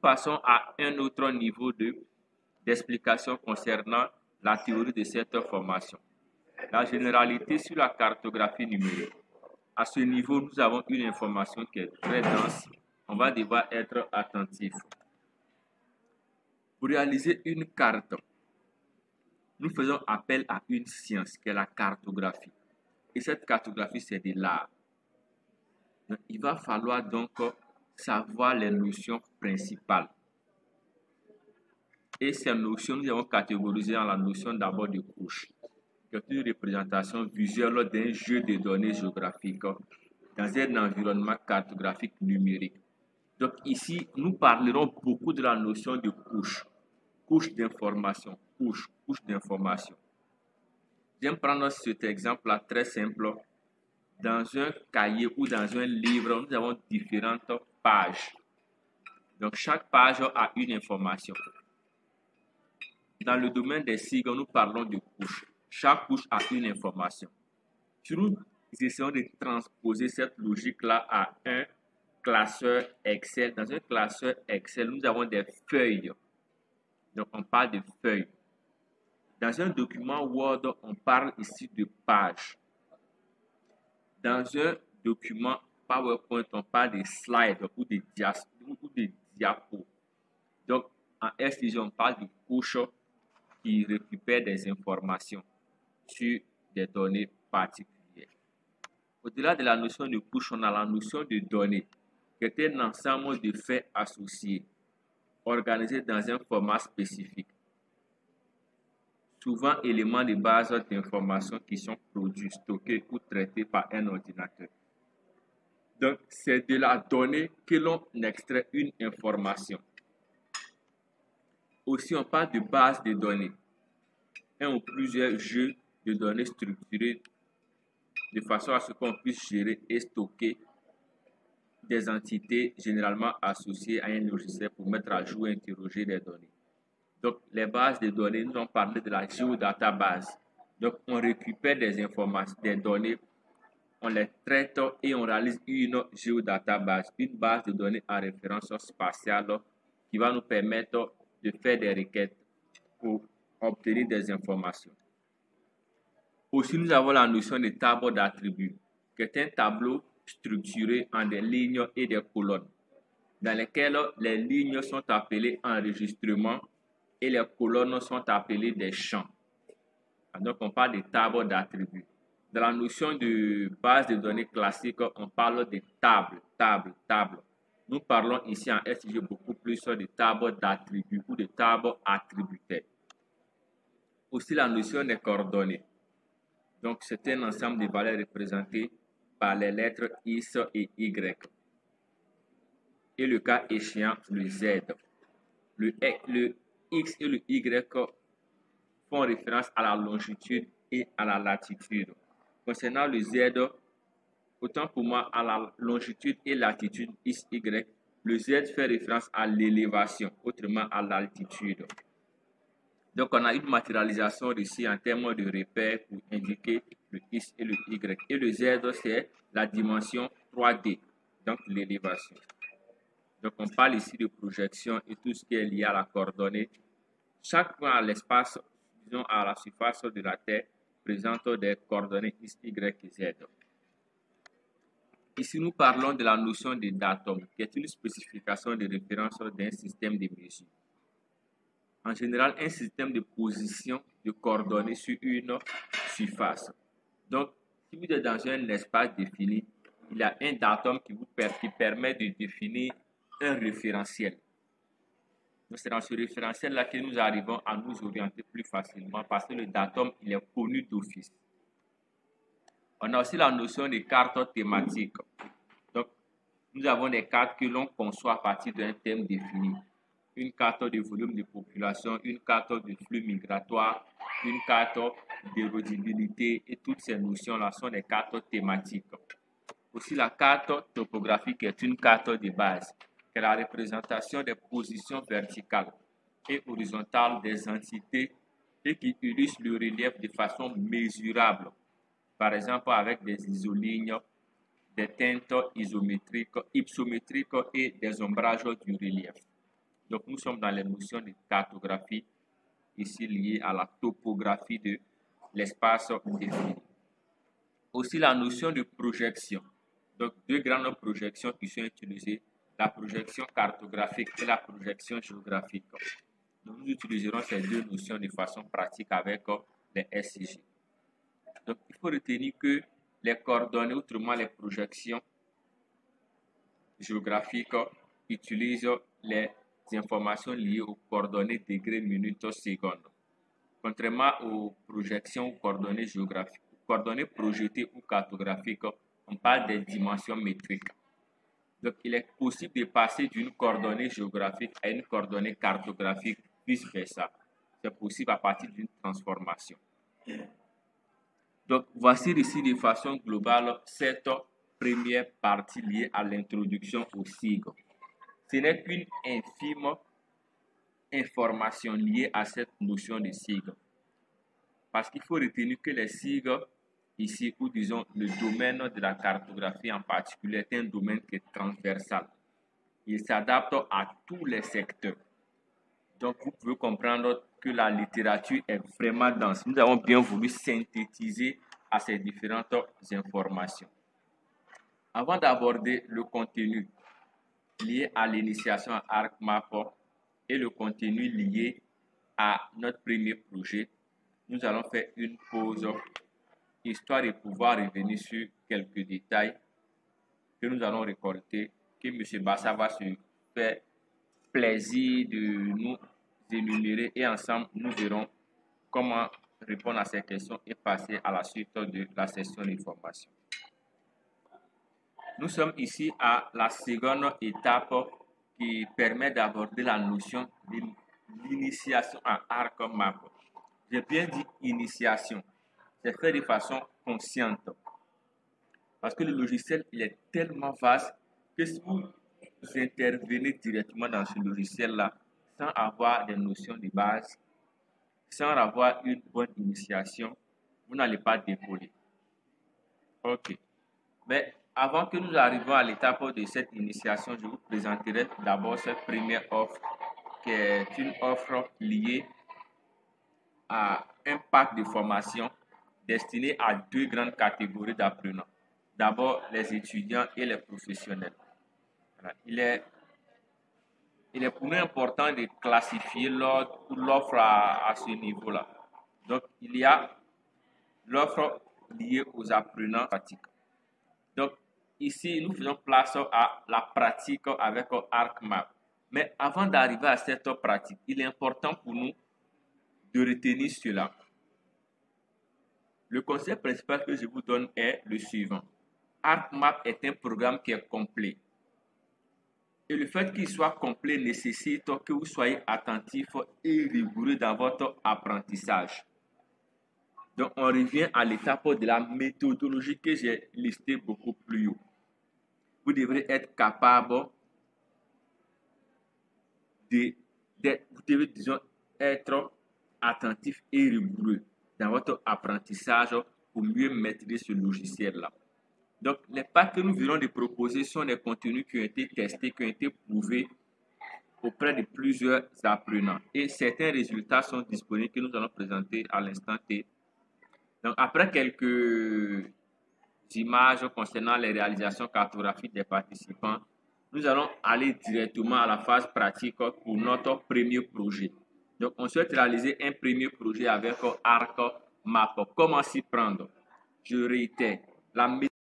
passons à un autre niveau d'explication concernant la théorie de cette formation. La généralité sur la cartographie numérique. À ce niveau, nous avons une information qui est très dense. On va devoir être attentif. Pour réaliser une carte, nous faisons appel à une science qui est la cartographie. Et cette cartographie, c'est de l'art. Il va falloir donc savoir les notions principales. Et ces notions, nous avons catégorisé en la notion d'abord de couche, qui est une représentation visuelle d'un jeu de données géographiques dans un environnement cartographique numérique. Donc ici, nous parlerons beaucoup de la notion de couche, couche d'information, couche d'information. J'aime prendre cet exemple-là très simple. Dans un cahier ou dans un livre, nous avons différentes pages. Donc, chaque page a une information. Dans le domaine des sigles, nous parlons de couches. Chaque couche a une information. Si nous essayons de transposer cette logique-là à un classeur Excel, dans un classeur Excel, nous avons des feuilles. Donc, on parle de feuilles. Dans un document Word, on parle ici de pages. Dans un document PowerPoint, on parle de slides ou de diapos. Donc, en STG, on parle de couches qui récupèrent des informations sur des données particulières. Au-delà de la notion de couche, on a la notion de données, qui est un ensemble de faits associés, organisés dans un format spécifique. Souvent éléments de base d'informations qui sont produits, stockés ou traités par un ordinateur. Donc, c'est de la donnée que l'on extrait une information. Aussi, on parle de base de données, un ou plusieurs jeux de données structurés de façon à ce qu'on puisse gérer et stocker des entités généralement associées à un logiciel pour mettre à jour et interroger des données. Donc, les bases de données, nous avons parlé de la géodatabase. Donc, on récupère des informations, des données, on les traite et on réalise une géodatabase, une base de données en référence spatiale qui va nous permettre de faire des requêtes pour obtenir des informations. Aussi, nous avons la notion de tableau d'attributs, qui est un tableau structuré en des lignes et des colonnes, dans lesquelles les lignes sont appelées enregistrements et les colonnes sont appelées des champs. Donc, on parle de tableaux d'attributs. Dans la notion de base de données classique, on parle de tables. Nous parlons ici en STG beaucoup plus de tables d'attributs ou de tables attributaires. Aussi, la notion des coordonnées. Donc, c'est un ensemble de valeurs représentées par les lettres X et Y. Et le cas échéant, le Z. Le X et le Y font référence à la longitude et à la latitude. Concernant le Z, autant pour moi à la longitude et latitude XY, le Z fait référence à l'élévation, autrement à l'altitude. Donc on a une matérialisation ici en termes de repères pour indiquer le X et le Y. Et le Z, c'est la dimension 3D, donc l'élévation. Donc on parle ici de projection et tout ce qui est lié à la coordonnée. Chaque point à l'espace, disons à la surface de la Terre, présente des coordonnées X, Y et Z. Ici, nous parlons de la notion de datum, qui est une spécification de référence d'un système de mesure. En général, un système de position de coordonnées sur une surface. Donc, si vous êtes dans un espace défini, il y a un datum qui permet de définir un référentiel. C'est dans ce référentiel-là que nous arrivons à nous orienter plus facilement parce que le datum, il est connu d'office. On a aussi la notion de cartes thématiques. Donc, nous avons des cartes que l'on conçoit à partir d'un thème défini. Une carte de volume de population, une carte de flux migratoire, une carte d'érodibilité et toutes ces notions-là sont des cartes thématiques. Aussi, la carte topographique est une carte de base, qui est la représentation des positions verticales et horizontales des entités et qui illustre le relief de façon mesurable. Par exemple, avec des isolignes, des teintes isométriques, hypsométriques et des ombrages du relief. Donc, nous sommes dans les notions de cartographie, ici liées à la topographie de l'espace défini. Aussi, la notion de projection. Donc, deux grandes projections qui sont utilisées, la projection cartographique et la projection géographique. Donc, nous utiliserons ces deux notions de façon pratique avec les SCG. Donc, il faut retenir que les coordonnées, autrement les projections géographiques, utilisent les informations liées aux coordonnées degrés, minutes, secondes. Contrairement aux projections ou coordonnées géographiques, coordonnées projetées ou cartographiques, on parle des dimensions métriques. Donc, il est possible de passer d'une coordonnée géographique à une coordonnée cartographique, vice-versa. C'est possible à partir d'une transformation. Donc, voici ici de façon globale cette première partie liée à l'introduction au SIG. Ce n'est qu'une infime information liée à cette notion de SIG. Parce qu'il faut retenir que les SIG, ici, ou disons le domaine de la cartographie en particulier, est un domaine qui est transversal. Il s'adapte à tous les secteurs. Donc, vous pouvez comprendre que la littérature est vraiment dense. Nous avons bien voulu synthétiser à ces différentes informations. Avant d'aborder le contenu lié à l'initiation à ArcMap et le contenu lié à notre premier projet, nous allons faire une pause, histoire de pouvoir revenir sur quelques détails que nous allons récolter, que M. Bassa va se faire plaisir de nous énumérer et ensemble nous verrons comment répondre à ces questions et passer à la suite de la session d'information. Nous sommes ici à la seconde étape qui permet d'aborder la notion de l'initiation en ArcMap. J'ai bien dit initiation, c'est fait de façon consciente parce que le logiciel il est tellement vaste que si vous intervenez directement dans ce logiciel-là sans avoir des notions de base, sans avoir une bonne initiation, vous n'allez pas décoller. Ok. Mais avant que nous arrivions à l'étape de cette initiation, je vous présenterai d'abord cette première offre qui est une offre liée à un pack de formation destiné à deux grandes catégories d'apprenants. D'abord, les étudiants et les professionnels. Voilà. Il est pour nous important de classifier l'offre à ce niveau-là. Donc, il y a l'offre liée aux apprenants pratiques. Donc, ici, nous faisons place à la pratique avec ArcMap. Mais avant d'arriver à cette pratique, il est important pour nous de retenir cela. Le conseil principal que je vous donne est le suivant. ArcMap est un programme qui est complet. Et le fait qu'il soit complet nécessite que vous soyez attentif et rigoureux dans votre apprentissage. Donc, on revient à l'étape de la méthodologie que j'ai listée beaucoup plus haut. Vous devrez être capable vous devez, disons, être attentif et rigoureux dans votre apprentissage pour mieux maîtriser ce logiciel-là. Donc, les packs que nous venons de proposer sont des contenus qui ont été testés, qui ont été prouvés auprès de plusieurs apprenants. Et certains résultats sont disponibles que nous allons présenter à l'instant T. Donc, après quelques images concernant les réalisations cartographiques des participants, nous allons aller directement à la phase pratique pour notre premier projet. Donc, on souhaite réaliser un premier projet avec ArcMap. Comment s'y prendre? Je réitère, la